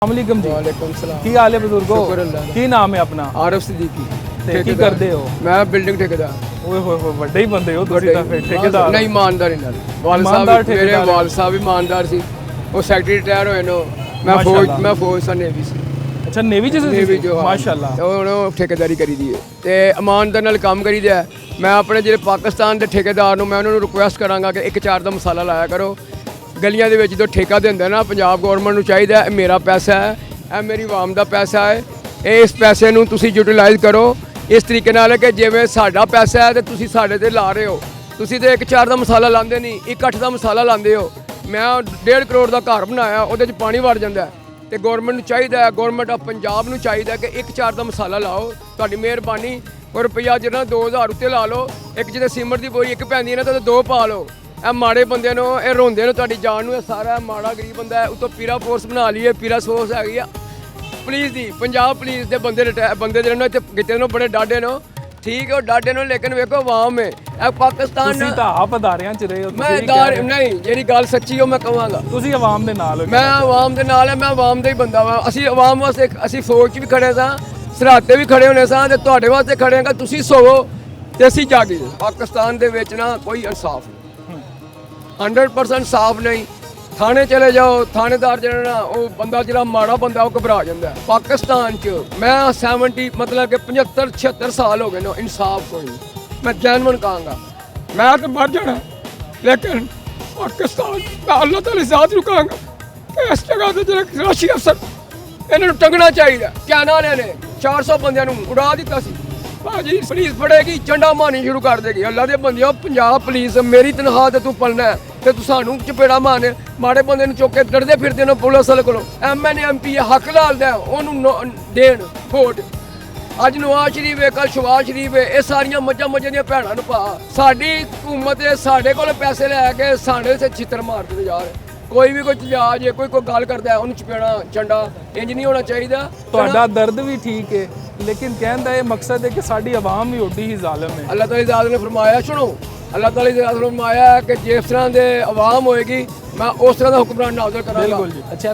वालेकुम जी। वालेकुम सलाम। की हाल है बुजुर्गो? शुक्र अल्लाह दा। की नाम है अपना आरफ सिद्दीकी ਤੇ ਕੀ ਕਰਦੇ ਹੋ? मैं बिल्डिंग ठेकेदार ਓਏ ਹੋਏ ਹੋਏ ਵੱਡੇ ਹੀ ਬੰਦੇ ਹੋ ਤੁਸੀਂ ਤਾਂ ਫਿਰ ਠੇਕੇਦਾਰ नहीं ईमानदारी नाल वाल ईमानदार साहब मेरे ठेकेदार वाल साहब ईमानदार सी वो सेक्रेटरी रिटायर होए नो मैं फौज सा नेवी सी ਅੱਛਾ ਨੇਵੀ ਚ ਸੀ नेवी जो ਮਾਸ਼ਾਅੱਲਾ ਉਹ ਠੇਕੇਦਾਰੀ ਕਰੀ ਦੀ ਹੈ ਤੇ ਇਮਾਨਦਾਰ ਨਾਲ ਕੰਮ ਕਰੀਦਾ ਹੈ। ਮੈਂ ਆਪਣੇ ਜਿਹੜੇ ਪਾਕਿਸਤਾਨ ਦੇ ਠੇਕੇਦਾਰ ਨੂੰ ਮੈਂ ਉਹਨਾਂ ਨੂੰ ਰਿਕੁਐਸਟ ਕਰਾਂਗਾ ਕਿ 1-4 ਦਾ ਮਸਾਲਾ ਲਾਇਆ ਕਰੋ। ਗਲੀਆਂ ਦੇ ਵਿੱਚ ਜੋ ਠੇਕਾ ਦਿੰਦਾ ਨਾ ਪੰਜਾਬ ਗਵਰਨਮੈਂਟ ਨੂੰ ਚਾਹੀਦਾ ਇਹ ਮੇਰਾ ਪੈਸਾ ਹੈ, ਇਹ ਮੇਰੀ ਆਵਾਮ ਦਾ ਪੈਸਾ ਹੈ, ਇਸ ਪੈਸੇ ਨੂੰ ਤੁਸੀਂ ਯੂਟਿਲਾਈਜ਼ ਕਰੋ ਇਸ ਤਰੀਕੇ ਨਾਲ ਕਿ ਜਿਵੇਂ ਸਾਡਾ ਪੈਸਾ ਹੈ ਤੇ ਤੁਸੀਂ ਸਾਡੇ ਤੇ ਲਾ ਰਹੇ ਹੋ। ਤੁਸੀਂ ਤੇ 1-4 ਦਾ ਮਸਾਲਾ ਲਾਉਂਦੇ ਨਹੀਂ, 1-8 ਦਾ ਮਸਾਲਾ ਲਾਉਂਦੇ ਹੋ। ਮੈਂ 1.5 ਕਰੋੜ ਦਾ ਘਰ ਬਣਾਇਆ, ਉਹਦੇ 'ਚ ਪਾਣੀ ਵੜ ਜਾਂਦਾ ਤੇ ਗਵਰਨਮੈਂਟ ਨੂੰ ਚਾਹੀਦਾ ਹੈ, ਗਵਰਨਮੈਂਟ ਆਫ ਪੰਜਾਬ ਨੂੰ ਚਾਹੀਦਾ ਕਿ 1-4 ਦਾ ਮਸਾਲਾ ਲਾਓ। ਤੁਹਾਡੀ ਮਿਹਰਬਾਨੀ। ਔਰ ਰੁਪਈਆ ਜਿਹੜਾ 2000 ਉੱਤੇ ਲਾ ਲਓ। ਇੱਕ ਜਿਹਦੇ ਸੀਮਰ ਦੀ ਬੋਰੀ ਇੱਕ ਪੈਂਦੀ ਹੈ ਨਾ ਤਾਂ 2 ਪਾ ਲਓ। ਇਹ ਮਾੜੇ ਬੰਦਿਆਂ ਨੂੰ ਇਹ ਰੋਂਦੇ ਨੇ ਤੁਹਾਡੀ ਜਾਨ ਨੂੰ। ਇਹ ਸਾਰਾ ਮਾੜਾ ਗਰੀਬ ਬੰਦਾ ਹੈ, ਉਤੋਂ ਪੀਰਾ ਫੋਰਸ ਬਣਾ ਲਈਏ, ਪੀਰਾ ਫੋਰਸ ਹੈਗੀ ਆ। ਪੁਲਿਸ ਦੀ ਪੰਜਾਬ ਪੁਲਿਸ ਦੇ ਬੰਦੇ ਜਿਹੜੇ ਨੇ ਇੱਥੇ ਕਿਤੇ ਨੂੰ ਬੜੇ ਡਾਢੇ ਨੇ, ਠੀਕ ਹੈ ਉਹ ਡਾਢੇ ਨੇ, ਲੇਕਿਨ ਵੇਖੋ ਆਵਾਮ ਹੈ ਇਹ ਪਾਕਿਸਤਾਨ। ਤੁਸੀਂ ਤਾਂ ਆਪ ਅਦਾਰਿਆਂ ਚ ਰਹੇ ਹੋ, ਮੈਂ ਤੁਸੀਂ ਇਦਾਰ ਨਹੀਂ, ਜਿਹੜੀ ਗੱਲ ਸੱਚੀ ਉਹ ਮੈਂ ਕਹਾਂਗਾ। ਤੁਸੀਂ ਆਵਾਮ ਦੇ ਨਾਲ ਹੋ। ਮੈਂ ਆਵਾਮ ਦੇ ਨਾਲ ਹੈ, ਮੈਂ ਆਵਾਮ ਦਾ ਹੀ ਬੰਦਾ ਵਾਂ। ਅਸੀਂ ਆਵਾਮ ਵਾਸਤੇ ਅਸੀਂ ਫੌਜ 'ਚ ਵੀ ਖੜੇ ਸਾਂ, ਸਰਹੱਦ ਤੇ ਵੀ ਖੜੇ ਹੋਣੇ ਸਾਂ ਤੇ ਤੁਹਾਡੇ ਵਾਸਤੇ ਖੜੇ ਹਾਂ ਕਿ ਤੁਸੀਂ ਸੋਵੋ ਤੇ ਅਸੀਂ ਜਾਗੀਏ। ਪਾਕਿਸਤਾਨ ਦੇ ਵਿੱਚ ਨਾ ਕੋਈ ਇਨਸਾਫ ਨਹੀਂ, 100% ਸਾਫ ਨਹੀਂ। ਥਾਣੇ ਚਲੇ ਜਾਓ, ਥਾਣੇਦਾਰ ਜਿਹੜਾ ਨਾ ਉਹ ਬੰਦਾ ਜਿਹੜਾ ਮਾੜਾ ਬੰਦਾ ਉਹ ਘਬਰਾ ਜਾਂਦਾ। ਪਾਕਿਸਤਾਨ 'ਚ ਮੈਂ 70 ਮਤਲਬ ਕਿ 75-76 ਸਾਲ ਹੋ ਗਏ ਨੇ, ਇਨਸਾਫ ਕੋਈ ਨਹੀਂ। ਮੈਂ ਜੈਨੂਨ ਕਹਾਂਗਾ, ਮੈਂ ਤਾਂ ਮਰ ਜਾਣਾ, ਲੇਕਿਨ ਪਾਕਿਸਤਾਨ ਮੈਂ ਅੱਲਾਹ ਤਾਲਾ ਜ਼ਾਤ ਨੂੰ ਕਹਾਂਗਾ ਕਿ ਇਸ ਜਗ੍ਹਾ ਤੇ ਜਿਹੜੇ ਰਾਸ਼ੀ ਅਫਸਰ ਇਹਨਾਂ ਨੂੰ ਟੰਗਣਾ ਚਾਹੀਦਾ। ਕਿਆ ਨਾ ਨੇ 400 ਬੰਦਿਆਂ ਨੂੰ ਉਡਾ ਦਿੱਤਾ ਸੀ। ਭਾਜੀ ਪੁਲਿਸ ਫੜੇਗੀ, ਚੰਡਾ ਮਾਰਨੀ ਸ਼ੁਰੂ ਕਰ ਦੇਗੀ। ਅੱਲਾ ਦੇ ਬੰਦਿਓ, ਪੰਜਾਬ ਪੁਲਿਸ ਮੇਰੀ ਤਨਖਾਹ ਤੇ ਤੂੰ ਪਲਣਾ ਹੈ ਤੇ ਤੂੰ ਸਾਨੂੰ ਚਪੇੜਾ ਮਾਰਨੇ, ਮਾੜੇ ਬੰਦੇ ਨੂੰ ਚੁੱਕ ਕੇ ਡਰਦੇ ਫਿਰਦੇ ਨੇ ਪੁਲਿਸ ਵਾਲੇ ਕੋਲੋਂ। ਐਮਐਨਏ ਐਮਪੀ ਹੱਕ ਲਾਲਦਾ ਉਹਨੂੰ ਦੇਣ ਵੋਟ। ਅੱਜ ਨਵਾਜ਼ ਸ਼ਰੀਫ ਹੈ, ਕੱਲ ਸ਼ਵਾਜ਼ ਸ਼ਰੀਫ ਹੈ, ਇਹ ਸਾਰੀਆਂ ਮੱਝਾਂ ਦੀਆਂ ਭੈਣਾਂ ਨੂੰ ਪਾ। ਸਾਡੀ ਹਕੂਮਤ ਸਾਡੇ ਕੋਲ ਪੈਸੇ ਲੈ ਕੇ ਸਾਡੇ ਤੇ ਛਿੱਤਰ ਮਾਰਦੇ ਜਾ ਰਹੇ। ਕੋਈ ਵੀ ਕੋਈ ਤਜਾਜ ਹੈ, ਕੋਈ ਗੱਲ ਕਰਦਾ ਉਹਨੂੰ ਚਪੇੜਾ ਚੰਡਾ ਇੰਜ ਨਹੀਂ ਹੋਣਾ ਚਾਹੀਦਾ। ਤੁਹਾਡਾ ਦਰਦ ਵੀ ਠੀਕ ਹੈ, ਲੇਕਿਨ ਕਹਿਣ ਦਾ ਇਹ ਮਕਸਦ ਹੈ ਕਿ ਸਾਡੀ ਆਵਾਮ ਵੀ ਓਡੀ ਹੀ ਜ਼ਾਲਮ ਹੈ। ਅੱਲਾਹ ਤਾਲਾ ਜ਼ਾਤ ਨੇ ਫਰਮਾਇਆ, ਸੁਣੋ, ਅੱਲਾਹ ਤਾਲਾ ਜ਼ਾਤ ਨੇ ਫਰਮਾਇਆ ਕਿ ਜਿਸ ਤਰ੍ਹਾਂ ਦੇ ਆਵਾਮ ਹੋਏਗੀ ਮੈਂ ਉਸ ਤਰ੍ਹਾਂ ਦਾ ਹੁਕਮਰਾਨ ਨਾਜ਼ਰ ਕਰਾਂਗਾ। ਬਿਲਕੁਲ ਜੀ। ਅੱਛਾ